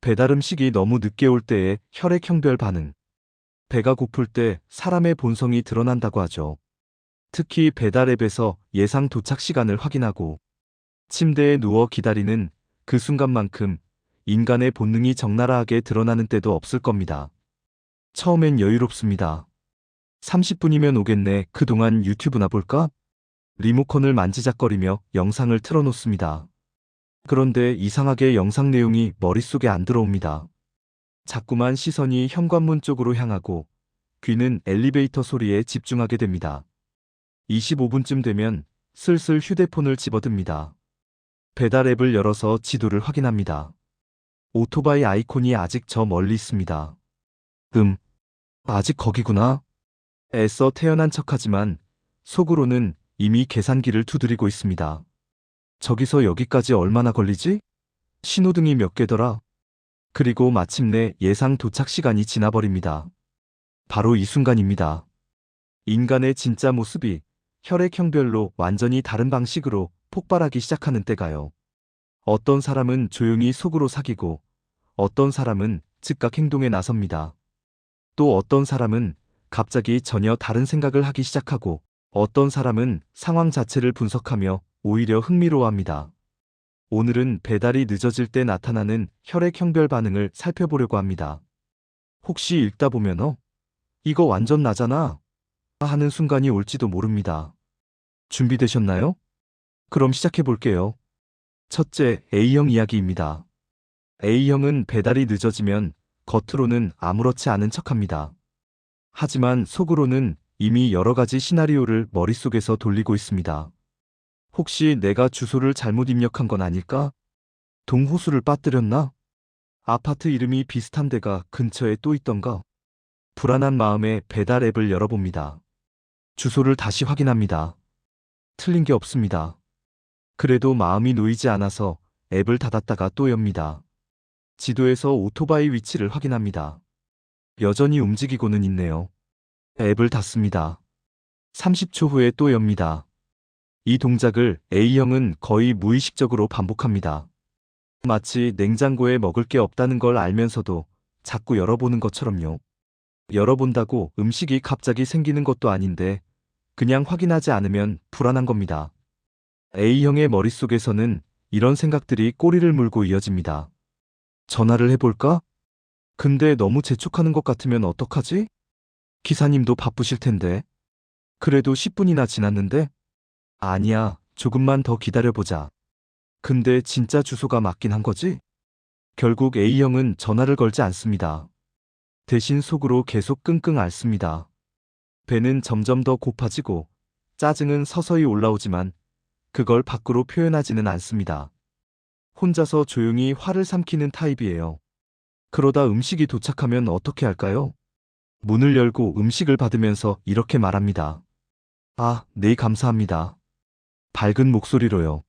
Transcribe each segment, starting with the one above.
배달 음식이 너무 늦게 올 때의 혈액형별 반응. 배가 고플 때 사람의 본성이 드러난다고 하죠. 특히 배달 앱에서 예상 도착 시간을 확인하고 침대에 누워 기다리는 그 순간만큼 인간의 본능이 적나라하게 드러나는 때도 없을 겁니다. 처음엔 여유롭습니다. 30분이면 오겠네. 그동안 유튜브나 볼까? 리모컨을 만지작거리며 영상을 틀어놓습니다. 그런데 이상하게 영상 내용이 머릿속에 안 들어옵니다. 자꾸만 시선이 현관문 쪽으로 향하고 귀는 엘리베이터 소리에 집중하게 됩니다. 25분쯤 되면 슬슬 휴대폰을 집어듭니다. 배달 앱을 열어서 지도를 확인합니다. 오토바이 아이콘이 아직 저 멀리 있습니다. 아직 거기구나. 애써 태연한 척하지만 속으로는 이미 계산기를 두드리고 있습니다. 저기서 여기까지 얼마나 걸리지? 신호등이 몇 개더라? 그리고 마침내 예상 도착 시간이 지나버립니다. 바로 이 순간입니다. 인간의 진짜 모습이 혈액형별로 완전히 다른 방식으로 폭발하기 시작하는 때가요. 어떤 사람은 조용히 속으로 사귀고 어떤 사람은 즉각 행동에 나섭니다. 또 어떤 사람은 갑자기 전혀 다른 생각을 하기 시작하고 어떤 사람은 상황 자체를 분석하며 오히려 흥미로워합니다. 오늘은 배달이 늦어질 때 나타나는 혈액형별 반응을 살펴보려고 합니다. 혹시 읽다 보면 이거 완전 나잖아 하는 순간이 올지도 모릅니다. 준비되셨나요? 그럼 시작해 볼게요. 첫째, A형 이야기입니다. A형은 배달이 늦어지면 겉으로는 아무렇지 않은 척합니다. 하지만 속으로는 이미 여러 가지 시나리오를 머릿속에서 돌리고 있습니다. 혹시 내가 주소를 잘못 입력한 건 아닐까? 동호수를 빠뜨렸나? 아파트 이름이 비슷한 데가 근처에 또 있던가? 불안한 마음에 배달 앱을 열어봅니다. 주소를 다시 확인합니다. 틀린 게 없습니다. 그래도 마음이 놓이지 않아서 앱을 닫았다가 또 엽니다. 지도에서 오토바이 위치를 확인합니다. 여전히 움직이고는 있네요. 앱을 닫습니다. 30초 후에 또 엽니다. 이 동작을 A형은 거의 무의식적으로 반복합니다. 마치 냉장고에 먹을 게 없다는 걸 알면서도 자꾸 열어보는 것처럼요. 열어본다고 음식이 갑자기 생기는 것도 아닌데 그냥 확인하지 않으면 불안한 겁니다. A형의 머릿속에서는 이런 생각들이 꼬리를 물고 이어집니다. 전화를 해볼까? 근데 너무 재촉하는 것 같으면 어떡하지? 기사님도 바쁘실 텐데. 그래도 10분이나 지났는데? 아니야, 조금만 더 기다려보자. 근데 진짜 주소가 맞긴 한 거지? 결국 A형은 전화를 걸지 않습니다. 대신 속으로 계속 끙끙 앓습니다. 배는 점점 더 고파지고 짜증은 서서히 올라오지만 그걸 밖으로 표현하지는 않습니다. 혼자서 조용히 화를 삼키는 타입이에요. 그러다 음식이 도착하면 어떻게 할까요? 문을 열고 음식을 받으면서 이렇게 말합니다. 아, 네, 감사합니다. 밝은 목소리로요.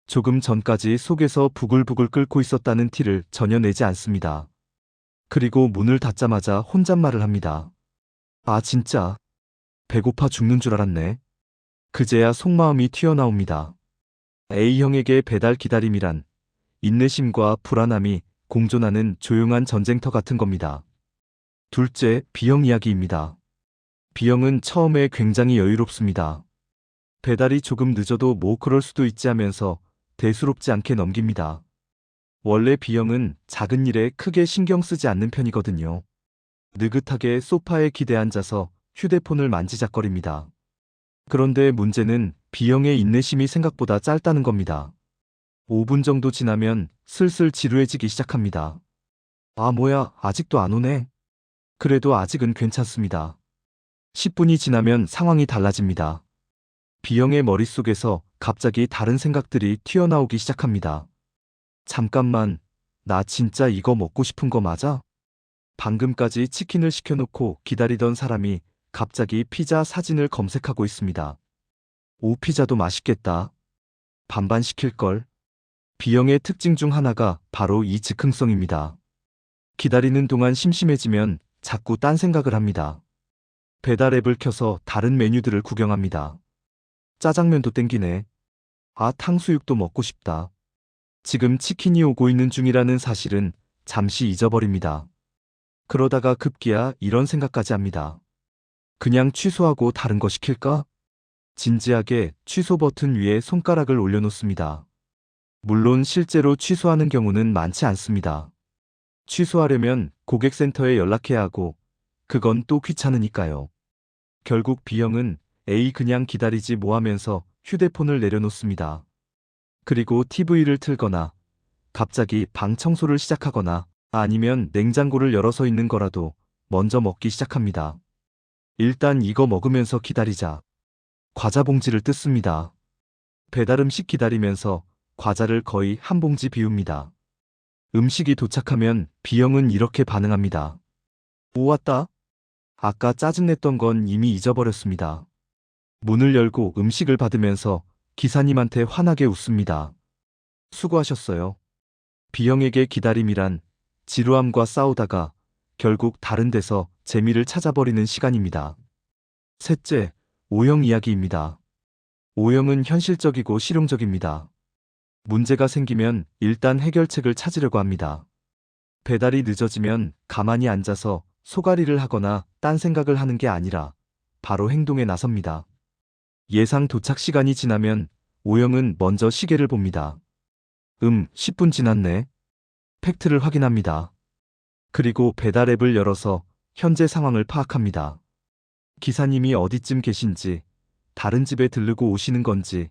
조금 전까지 속에서 부글부글 끓고 있었다는 티를 전혀 내지 않습니다. 그리고 문을 닫자마자 혼잣말을 합니다. 아, 진짜. 배고파 죽는 줄 알았네. 그제야 속마음이 튀어나옵니다. A형에게 배달 기다림이란 인내심과 불안함이 공존하는 조용한 전쟁터 같은 겁니다. 둘째, B형 이야기입니다. B형은 처음에 굉장히 여유롭습니다. 배달이 조금 늦어도 뭐 그럴 수도 있지 하면서 대수롭지 않게 넘깁니다. 원래 B형은 작은 일에 크게 신경 쓰지 않는 편이거든요. 느긋하게 소파에 기대 앉아서 휴대폰을 만지작거립니다. 그런데 문제는 B형의 인내심이 생각보다 짧다는 겁니다. 5분 정도 지나면 슬슬 지루해지기 시작합니다. 아, 뭐야, 아직도 안 오네. 그래도 아직은 괜찮습니다. 10분이 지나면 상황이 달라집니다. B형의 머릿속에서 갑자기 다른 생각들이 튀어나오기 시작합니다. 잠깐만, 나 진짜 이거 먹고 싶은 거 맞아? 방금까지 치킨을 시켜놓고 기다리던 사람이 갑자기 피자 사진을 검색하고 있습니다. 오, 피자도 맛있겠다. 반반 시킬걸. B형의 특징 중 하나가 바로 이 즉흥성입니다. 기다리는 동안 심심해지면 자꾸 딴 생각을 합니다. 배달 앱을 켜서 다른 메뉴들을 구경합니다. 짜장면도 땡기네. 아, 탕수육도 먹고 싶다. 지금 치킨이 오고 있는 중이라는 사실은 잠시 잊어버립니다. 그러다가 급기야 이런 생각까지 합니다. 그냥 취소하고 다른 거 시킬까? 진지하게 취소 버튼 위에 손가락을 올려놓습니다. 물론 실제로 취소하는 경우는 많지 않습니다. 취소하려면 고객센터에 연락해야 하고 그건 또 귀찮으니까요. 결국 B형은 A 그냥 기다리지 뭐 하면서 휴대폰을 내려놓습니다. 그리고 TV를 틀거나 갑자기 방 청소를 시작하거나 아니면 냉장고를 열어서 있는 거라도 먼저 먹기 시작합니다. 일단 이거 먹으면서 기다리자. 과자 봉지를 뜯습니다. 배달 음식 기다리면서 과자를 거의 한 봉지 비웁니다. 음식이 도착하면 B형은 이렇게 반응합니다. 오, 왔다. 아까 짜증냈던 건 이미 잊어버렸습니다. 문을 열고 음식을 받으면서 기사님한테 환하게 웃습니다. 수고하셨어요. B형에게 기다림이란 지루함과 싸우다가 결국 다른 데서 재미를 찾아버리는 시간입니다. 셋째, O형 이야기입니다. O형은 현실적이고 실용적입니다. 문제가 생기면 일단 해결책을 찾으려고 합니다. 배달이 늦어지면 가만히 앉아서 소가리를 하거나 딴 생각을 하는 게 아니라 바로 행동에 나섭니다. 예상 도착 시간이 지나면 O형은 먼저 시계를 봅니다. 10분 지났네. 팩트를 확인합니다. 그리고 배달 앱을 열어서 현재 상황을 파악합니다. 기사님이 어디쯤 계신지, 다른 집에 들르고 오시는 건지,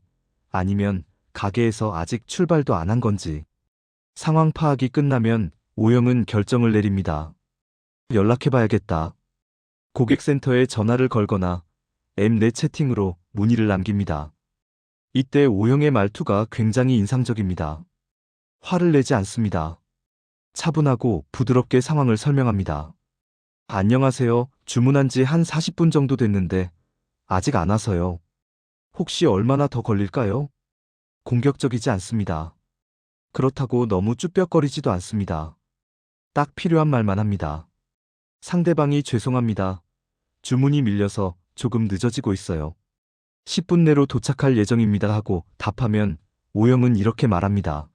아니면 가게에서 아직 출발도 안 한 건지. 상황 파악이 끝나면 O형은 결정을 내립니다. 연락해봐야겠다. 고객센터에 전화를 걸거나 앱 내 채팅으로 문의를 남깁니다. 이때 O형의 말투가 굉장히 인상적입니다. 화를 내지 않습니다. 차분하고 부드럽게 상황을 설명합니다. 안녕하세요. 주문한 지 한 40분 정도 됐는데 아직 안 와서요. 혹시 얼마나 더 걸릴까요? 공격적이지 않습니다. 그렇다고 너무 쭈뼛거리지도 않습니다. 딱 필요한 말만 합니다. 상대방이 죄송합니다. 주문이 밀려서 조금 늦어지고 있어요. 10분 내로 도착할 예정입니다 하고 답하면 O형은 이렇게 말합니다.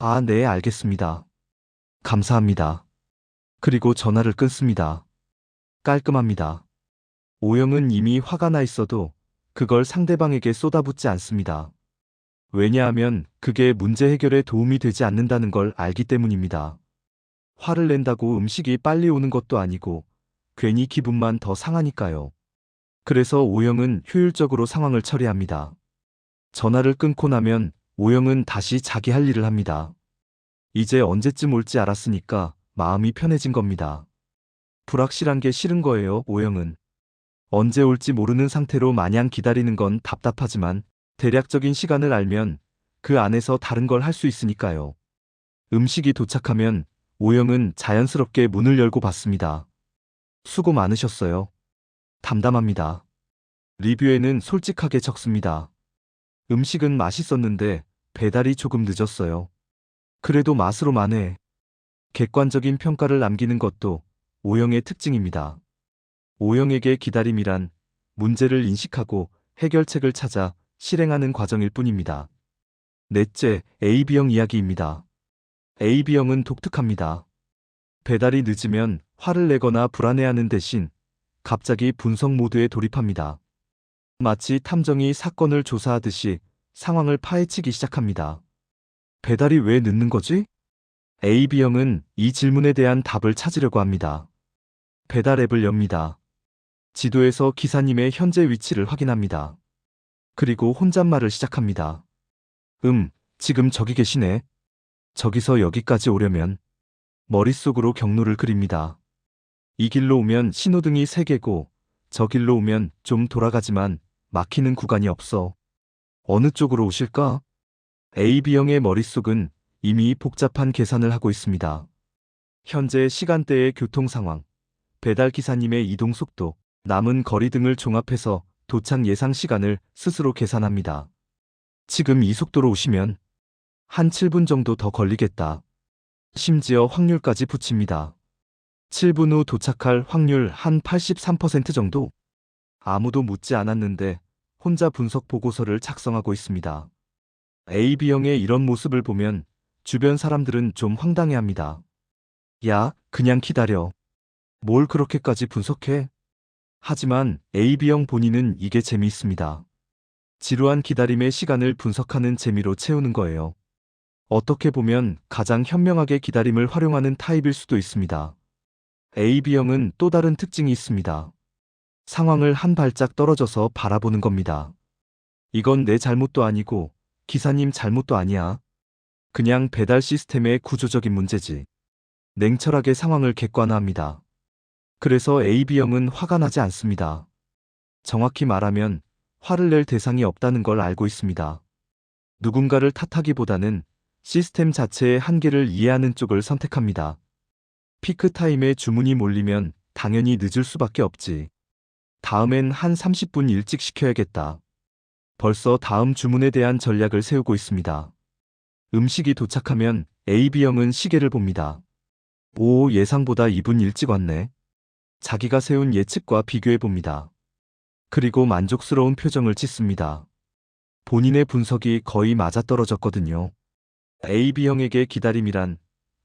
아, 네, 알겠습니다. 감사합니다. 그리고 전화를 끊습니다. 깔끔합니다. O형은 이미 화가 나 있어도 그걸 상대방에게 쏟아붓지 않습니다. 왜냐하면 그게 문제 해결에 도움이 되지 않는다는 걸 알기 때문입니다. 화를 낸다고 음식이 빨리 오는 것도 아니고 괜히 기분만 더 상하니까요. 그래서 O형은 효율적으로 상황을 처리합니다. 전화를 끊고 나면 O형은 다시 자기 할 일을 합니다. 이제 언제쯤 올지 알았으니까 마음이 편해진 겁니다. 불확실한 게 싫은 거예요, O형은. 언제 올지 모르는 상태로 마냥 기다리는 건 답답하지만 대략적인 시간을 알면 그 안에서 다른 걸 할 수 있으니까요. 음식이 도착하면 O형은 자연스럽게 문을 열고 받습니다. 수고 많으셨어요. 담담합니다. 리뷰에는 솔직하게 적습니다. 음식은 맛있었는데 배달이 조금 늦었어요. 그래도 맛으로 만회. 객관적인 평가를 남기는 것도 O형의 특징입니다. O형에게 기다림이란 문제를 인식하고 해결책을 찾아 실행하는 과정일 뿐입니다. 넷째, AB형 이야기입니다. AB형은 독특합니다. 배달이 늦으면 화를 내거나 불안해하는 대신 갑자기 분석 모드에 돌입합니다. 마치 탐정이 사건을 조사하듯이 상황을 파헤치기 시작합니다. 배달이 왜 늦는 거지? AB형은 이 질문에 대한 답을 찾으려고 합니다. 배달 앱을 엽니다. 지도에서 기사님의 현재 위치를 확인합니다. 그리고 혼잣말을 시작합니다. 지금 저기 계시네. 저기서 여기까지 오려면. 머릿속으로 경로를 그립니다. 이 길로 오면 신호등이 3개고 저 길로 오면 좀 돌아가지만 막히는 구간이 없어. 어느 쪽으로 오실까? AB형의 머릿속은 이미 복잡한 계산을 하고 있습니다. 현재 시간대의 교통 상황, 배달 기사님의 이동 속도, 남은 거리 등을 종합해서 도착 예상 시간을 스스로 계산합니다. 지금 이 속도로 오시면 한 7분 정도 더 걸리겠다. 심지어 확률까지 붙입니다. 7분 후 도착할 확률 한 83% 정도? 아무도 묻지 않았는데 혼자 분석 보고서를 작성하고 있습니다. AB형의 이런 모습을 보면 주변 사람들은 좀 황당해합니다. 야, 그냥 기다려. 뭘 그렇게까지 분석해? 하지만 AB형 본인은 이게 재미있습니다. 지루한 기다림의 시간을 분석하는 재미로 채우는 거예요. 어떻게 보면 가장 현명하게 기다림을 활용하는 타입일 수도 있습니다. AB형은 또 다른 특징이 있습니다. 상황을 한 발짝 떨어져서 바라보는 겁니다. 이건 내 잘못도 아니고 기사님 잘못도 아니야. 그냥 배달 시스템의 구조적인 문제지. 냉철하게 상황을 객관화합니다. 그래서 AB형은 화가 나지 않습니다. 정확히 말하면 화를 낼 대상이 없다는 걸 알고 있습니다. 누군가를 탓하기보다는 시스템 자체의 한계를 이해하는 쪽을 선택합니다. 피크타임에 주문이 몰리면 당연히 늦을 수밖에 없지. 다음엔 한 30분 일찍 시켜야겠다. 벌써 다음 주문에 대한 전략을 세우고 있습니다. 음식이 도착하면 AB형은 시계를 봅니다. 오, 예상보다 2분 일찍 왔네. 자기가 세운 예측과 비교해 봅니다. 그리고 만족스러운 표정을 짓습니다. 본인의 분석이 거의 맞아떨어졌거든요. AB형에게 기다림이란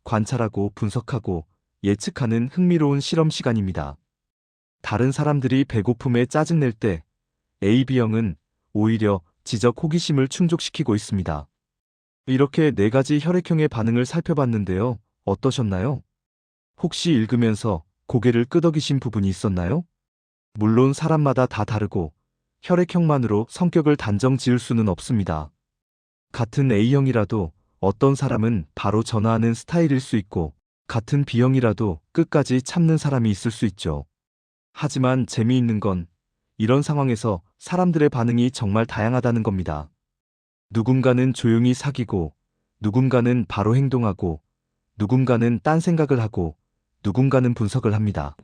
관찰하고 분석하고 예측하는 흥미로운 실험 시간입니다. 다른 사람들이 배고픔에 짜증낼 때 AB형은 오히려 지적 호기심을 충족시키고 있습니다. 이렇게 네 가지 혈액형의 반응을 살펴봤는데요. 어떠셨나요? 혹시 읽으면서 고개를 끄덕이신 부분이 있었나요? 물론 사람마다 다 다르고 혈액형만으로 성격을 단정 지을 수는 없습니다. 같은 A형이라도 어떤 사람은 바로 전화하는 스타일일 수 있고 같은 B형이라도 끝까지 참는 사람이 있을 수 있죠. 하지만 재미있는 건 이런 상황에서 사람들의 반응이 정말 다양하다는 겁니다. 누군가는 조용히 사귀고 누군가는 바로 행동하고 누군가는 딴 생각을 하고 누군가는 분석을 합니다.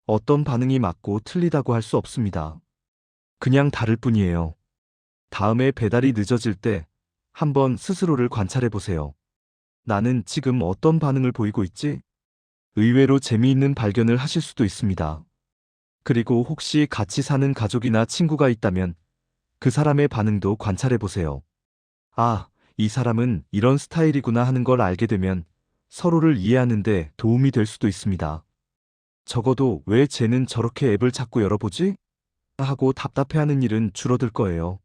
어떤 반응이 맞고 틀리다고 할 수 없습니다. 그냥 다를 뿐이에요. 다음에 배달이 늦어질 때 한번 스스로를 관찰해 보세요. 나는 지금 어떤 반응을 보이고 있지? 의외로 재미있는 발견을 하실 수도 있습니다. 그리고 혹시 같이 사는 가족이나 친구가 있다면 그 사람의 반응도 관찰해 보세요. 아, 이 사람은 이런 스타일이구나 하는 걸 알게 되면 서로를 이해하는데 도움이 될 수도 있습니다. 적어도 왜 쟤는 저렇게 앱을 자꾸 열어보지? 하고 답답해하는 일은 줄어들 거예요.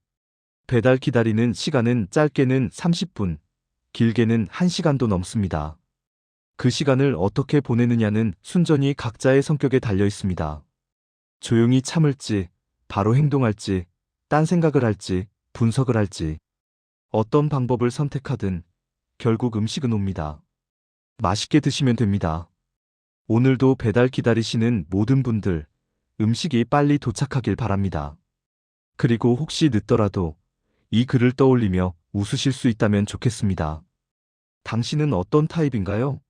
배달 기다리는 시간은 짧게는 30분, 길게는 1시간도 넘습니다. 그 시간을 어떻게 보내느냐는 순전히 각자의 성격에 달려 있습니다. 조용히 참을지, 바로 행동할지, 딴 생각을 할지, 분석을 할지, 어떤 방법을 선택하든 결국 음식은 옵니다. 맛있게 드시면 됩니다. 오늘도 배달 기다리시는 모든 분들, 음식이 빨리 도착하길 바랍니다. 그리고 혹시 늦더라도 이 글을 떠올리며 웃으실 수 있다면 좋겠습니다. 당신은 어떤 타입인가요?